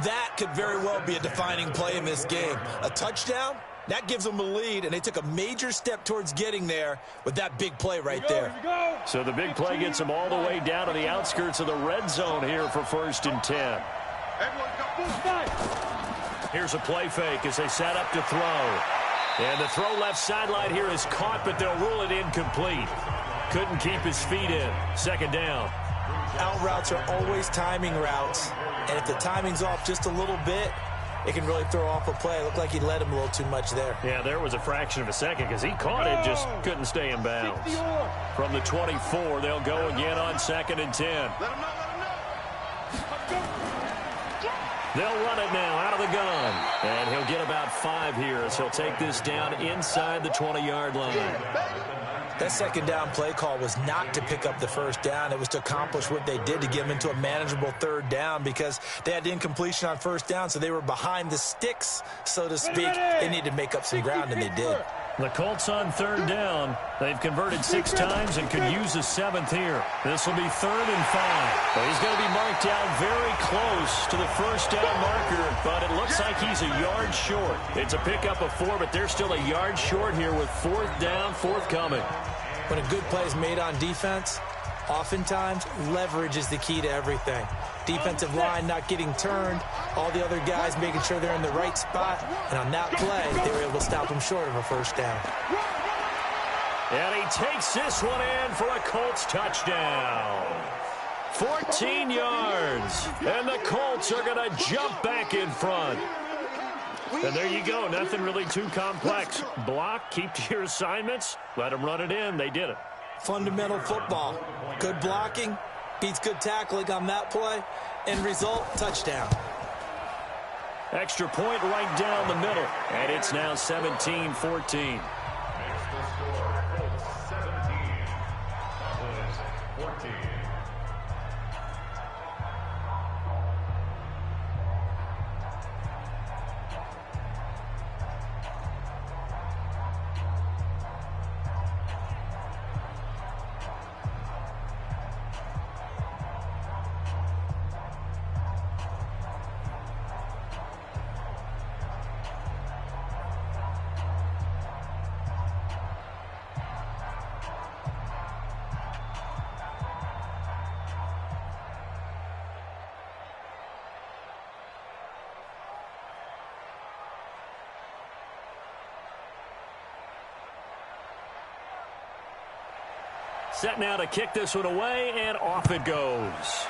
That could very well be a defining play in this game. A touchdown, that gives them a lead, and they took a major step towards getting there with that big play right there. So the big play gets them all the way down to the outskirts of the red zone here for 1st and 10. Here's a play fake as they set up to throw. And the throw left sideline here is caught, but they'll rule it incomplete. Couldn't keep his feet in. 2nd down. Out routes are always timing routes, and if the timing's off just a little bit, it can really throw off a play. It looked like he led him a little too much there. Yeah, there was a fraction of a second because he caught it, just couldn't stay in bounds. From the 24, they'll go again on 2nd and 10. They'll run it now out of the gun. And he'll get about 5 here as he'll take this down inside the 20-yard line. That 2nd down play call was not to pick up the 1st down. It was to accomplish what they did to get them into a manageable 3rd down because they had incompletion on 1st down, so they were behind the sticks, so to speak. They needed to make up some ground, and they did. The Colts on 3rd down. They've converted 6 times and could use a 7th here. This will be 3rd and 5. Well, he's going to be marked down very close to the 1st down marker, but it looks like he's a yard short. It's a pickup of 4, but they're still a yard short here with 4th down, forthcoming. When a good play is made on defense, oftentimes leverage is the key to everything. Defensive line not getting turned, all the other guys making sure they're in the right spot, and on that play, they were able to stop him short of a 1st down. And he takes this one in for a Colts touchdown. 14 yards, and the Colts are going to jump back in front. And there you go, nothing really too complex. Block, keep to your assignments, let them run it in. They did it. Fundamental football. Good blocking beats good tackling on that play. End result, touchdown. Extra point right down the middle. And it's now 17-14. Set now to kick this one away, and off it goes.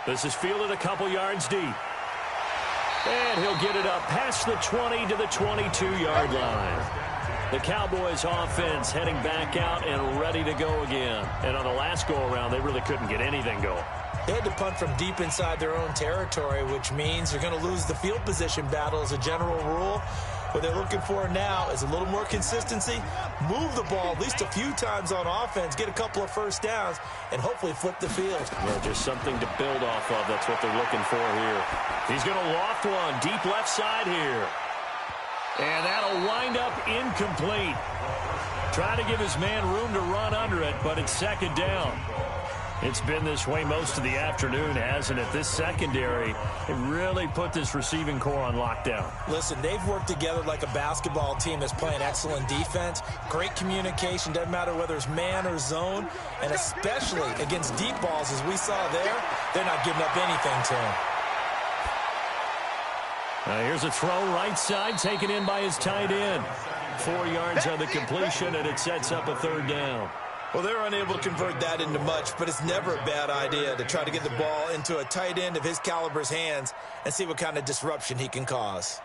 This is fielded a couple yards deep. And he'll get it up past the 20 to the 22-yard line. The Cowboys offense heading back out and ready to go again. And on the last go-around, they really couldn't get anything going. They had to punt from deep inside their own territory, which means they're going to lose the field position battle as a general rule. What they're looking for now is a little more consistency, move the ball at least a few times on offense, get a couple of 1st downs, and hopefully flip the field. Well, just something to build off of. That's what they're looking for here. He's going to loft one deep left side here. And that'll wind up incomplete. Trying to give his man room to run under it, but it's 2nd down. It's been this way most of the afternoon, hasn't it? This secondary, it really put this receiving core on lockdown. Listen, they've worked together like a basketball team that's playing excellent defense. Great communication, doesn't matter whether it's man or zone. And especially against deep balls, as we saw there, they're not giving up anything to him. Here's a throw right side, taken in by his tight end. 4 yards on the completion, and it sets up a 3rd down. Well, they're unable to convert that into much, but it's never a bad idea to try to get the ball into a tight end of his caliber's hands and see what kind of disruption he can cause.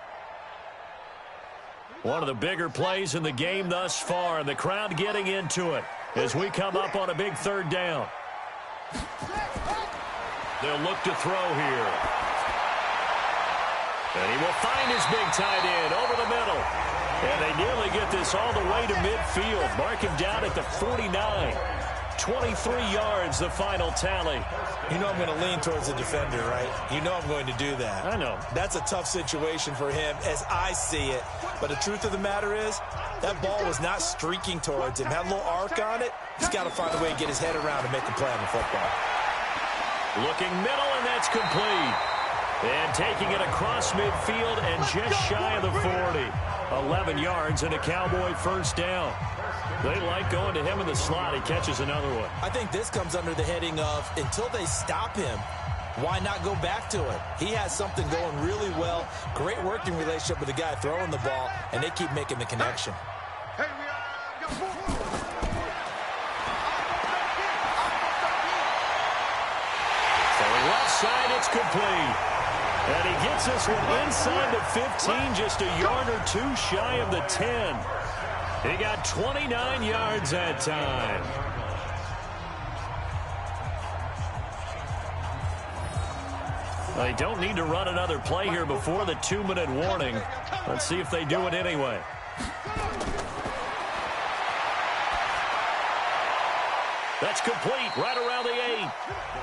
One of the bigger plays in the game thus far, and the crowd getting into it as we come up on a big third down. They'll look to throw here. And he will find his big tight end over the middle. And they nearly get this all the way to midfield. Mark him down at the 49. 23 yards, the final tally. You know I'm going to lean towards the defender, right? You know I'm going to do that. I know. That's a tough situation for him as I see it. But the truth of the matter is, that ball was not streaking towards him. Had a little arc on it. He's got to find a way to get his head around and make a play on the football. Looking middle, and that's complete. And taking it across midfield and just shy of the 40. 11 yards and a Cowboy first down. They like going to him in the slot. He catches another one. I think this comes under the heading of, until they stop him, why not go back to it? He has something going really well. Great working relationship with the guy throwing the ball, and they keep making the connection. Left side, it's complete. And he gets this one inside the 15, just a yard or two shy of the 10. He got 29 yards that time. They don't need to run another play here before the 2-minute warning. Let's see if they do it anyway. That's complete right around the 8.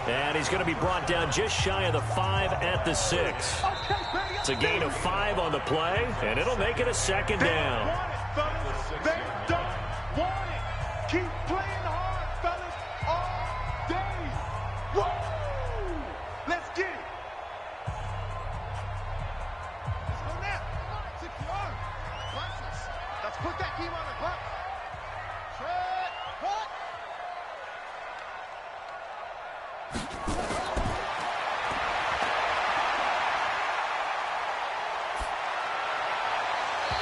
And he's going to be brought down just shy of the 5 at the 6. It's a gain of 5 on the play, and it'll make it a second down. They don't want it. Keep playing hard, fellas, all day. Woo! Let's get it. Let's go now. 6 yards. Let's put that team on the clock. Shred, cut.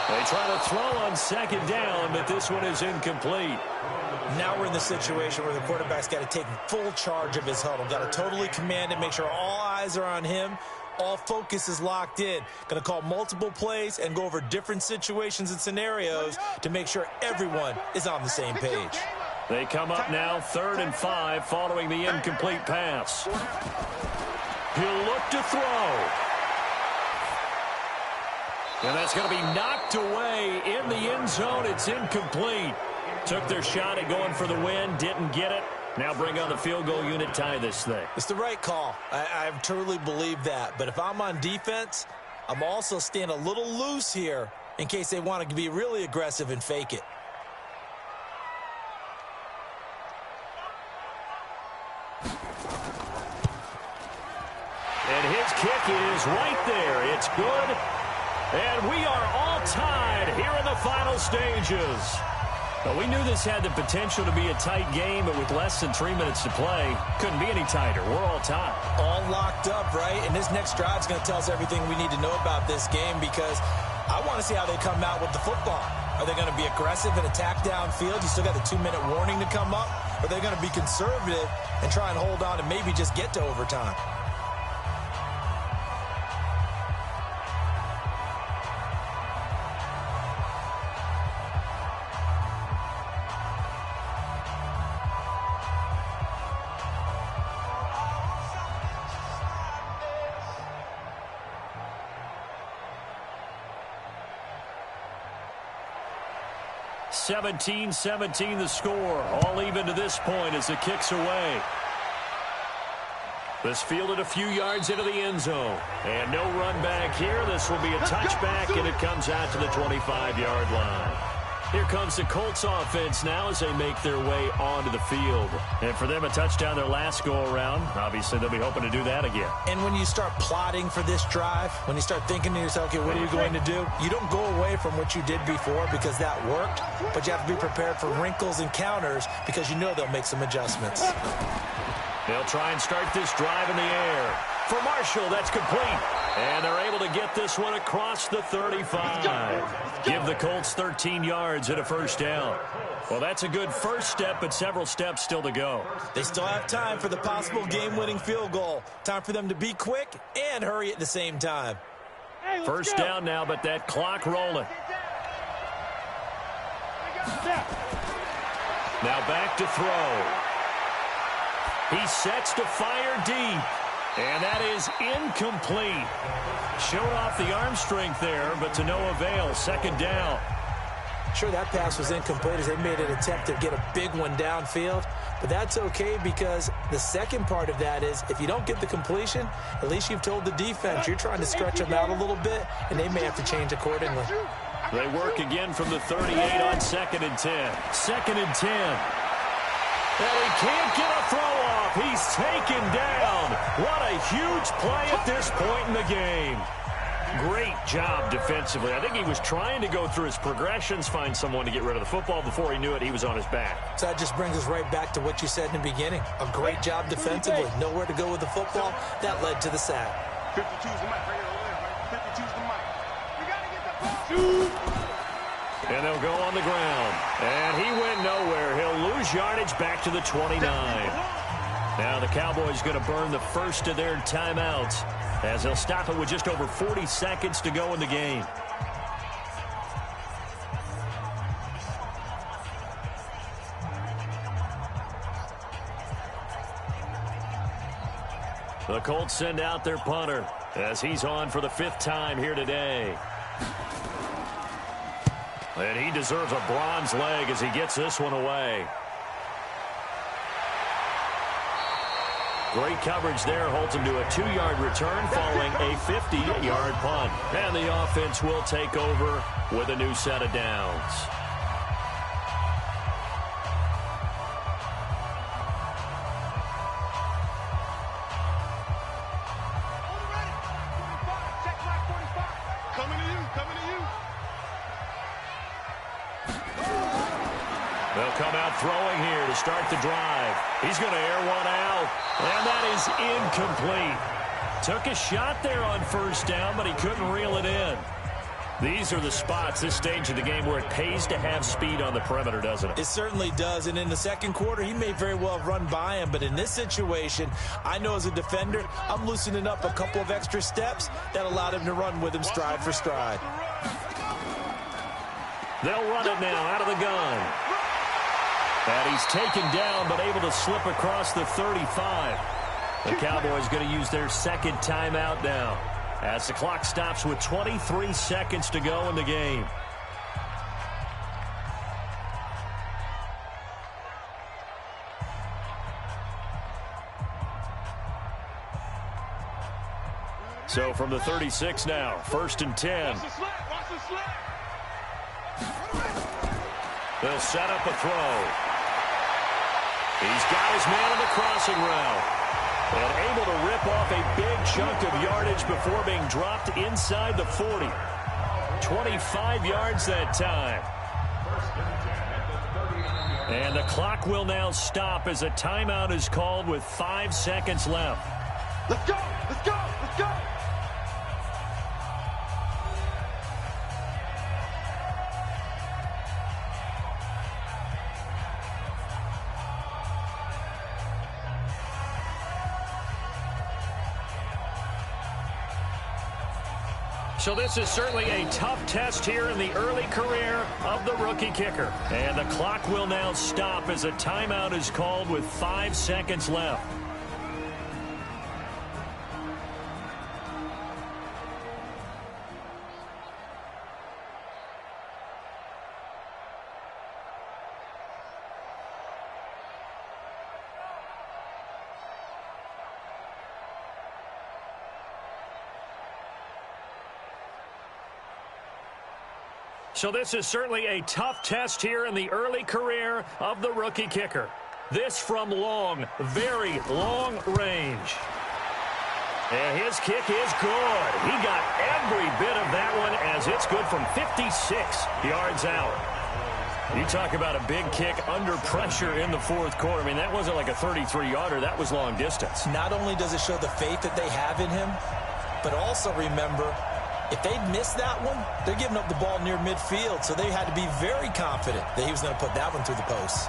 They try to throw on second down, but this one is incomplete. Now we're in the situation where the quarterback's got to take full charge of his huddle. Got to totally command it, make sure all eyes are on him. All focus is locked in. Going to call multiple plays and go over different situations and scenarios to make sure everyone is on the same page. They come up now 3rd and 5 following the incomplete pass. He'll look to throw. And that's going to be knocked away in the end zone. It's incomplete. Took their shot at going for the win, didn't get it. Now bring on the field goal unit, tie this thing. It's the right call. I truly believe that. But if I'm on defense, I'm also staying a little loose here in case they want to be really aggressive and fake it. And his kick is right there. It's good. And we are all tied here in the final stages. Well, we knew this had the potential to be a tight game, but with less than 3 minutes to play, couldn't be any tighter. We're all tied. All locked up, right? And this next drive is going to tell us everything we need to know about this game because I want to see how they come out with the football. Are they going to be aggressive and attack downfield? You still got the 2-minute warning to come up? Or are they going to be conservative and try and hold on and maybe just get to overtime? (17-17) the score. All even to this point as the kick's away. This fielded a few yards into the end zone. And no run back here. This will be a touchback, and it comes out to the 25-yard line. Here comes the Colts offense now as they make their way onto the field. And for them, a touchdown their last go-around. Obviously, they'll be hoping to do that again. And when you start plotting for this drive, when you start thinking to yourself, okay, what are we going to do? You don't go away from what you did before because that worked, but you have to be prepared for wrinkles and counters because you know they'll make some adjustments. They'll try and start this drive in the air. For Marshall, that's complete. And they're able to get this one across the 35. Give the Colts 13 yards and a first down. Well, that's a good first step, but several steps still to go. They still have time for the possible game-winning field goal. Time for them to be quick and hurry at the same time. First down now, but that clock rolling. Now back to throw. He sets to fire deep. And that is incomplete. Showed off the arm strength there, but to no avail. Second down. Sure, that pass was incomplete as they made an attempt to get a big one downfield. But that's okay because the second part of that is if you don't get the completion, at least you've told the defense you're trying to stretch them out a little bit, and they may have to change accordingly. They work again from the 38 on 2nd and 10. 2nd and 10. And he can't get a throw off. He's taken down. What a huge play at this point in the game. Great job defensively. I think he was trying to go through his progressions, find someone to get rid of the football. Before he knew it, he was on his back. So that just brings us right back to what you said in the beginning. A great job defensively. Nowhere to go with the football. That led to the sack. 52's the mic right here. 52's the mic. You got to get the ball. And they'll go on the ground. And he went nowhere. He'll lose yardage back to the 29. Now the Cowboys going to burn the first of their timeouts as they'll stop it with just over 40 seconds to go in the game. The Colts send out their punter as he's on for the 5th time here today. And he deserves a bronze leg as he gets this one away. Great coverage there. Holds him to a 2-yard return following a 50-yard punt. And the offense will take over with a new set of downs. They'll come out throwing here to start the drive. He's going to air one out, and that is incomplete. Took a shot there on 1st down, but he couldn't reel it in. These are the spots, this stage of the game, where it pays to have speed on the perimeter, doesn't it? It certainly does, and in the second quarter, he may very well have run by him, but in this situation, I know as a defender, I'm loosening up a couple of extra steps that allowed him to run with him stride for stride. They'll run it now out of the gun. And he's taken down, but able to slip across the 35. The Cowboys going to use their 2nd timeout now as the clock stops with 23 seconds to go in the game. So from the 36 now, 1st and 10. They'll set up a throw. He's got his man on the crossing route. And able to rip off a big chunk of yardage before being dropped inside the 40. 25 yards that time. And the clock will now stop as a timeout is called with 5 seconds left. Let's go! Let's go! Let's go! So this is certainly a tough test here in the early career of the rookie kicker. And the clock will now stop as a timeout is called with 5 seconds left. So this is certainly a tough test here in the early career of the rookie kicker. This from long, very long range. And his kick is good. He got every bit of that one as it's good from 56 yards out. You talk about a big kick under pressure in the 4th quarter. I mean, that wasn't like a 33-yarder. That was long distance. Not only does it show the faith that they have in him, but also remember, if they'd missed that one, they're giving up the ball near midfield, so they had to be very confident that he was going to put that one through the post.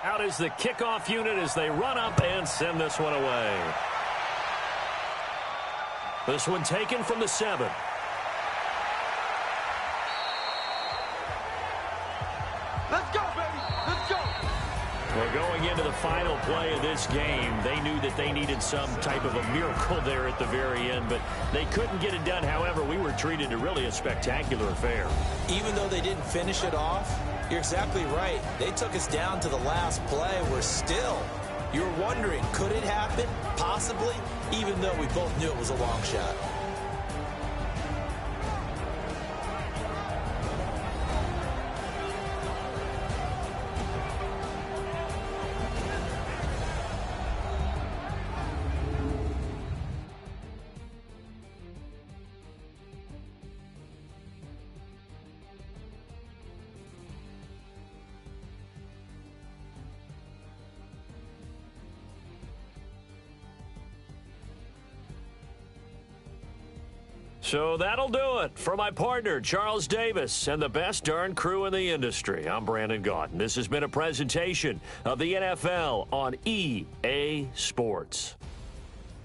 Out is the kickoff unit as they run up and send this one away. This one taken from the 7. Let's go, baby. Let's go. Well, going into the final play of this game, they knew that they needed some type of a miracle there at the very end, but they couldn't get it done. However, we were treated to really a spectacular affair. Even though they didn't finish it off, you're exactly right. They took us down to the last play. We're still, you're wondering, could it happen? Possibly, even though we both knew it was a long shot. So that'll do it for my partner, Charles Davis, and the best darn crew in the industry. I'm Brandon Gaudin. This has been a presentation of the NFL on EA Sports.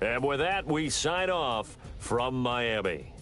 And with that, we sign off from Miami.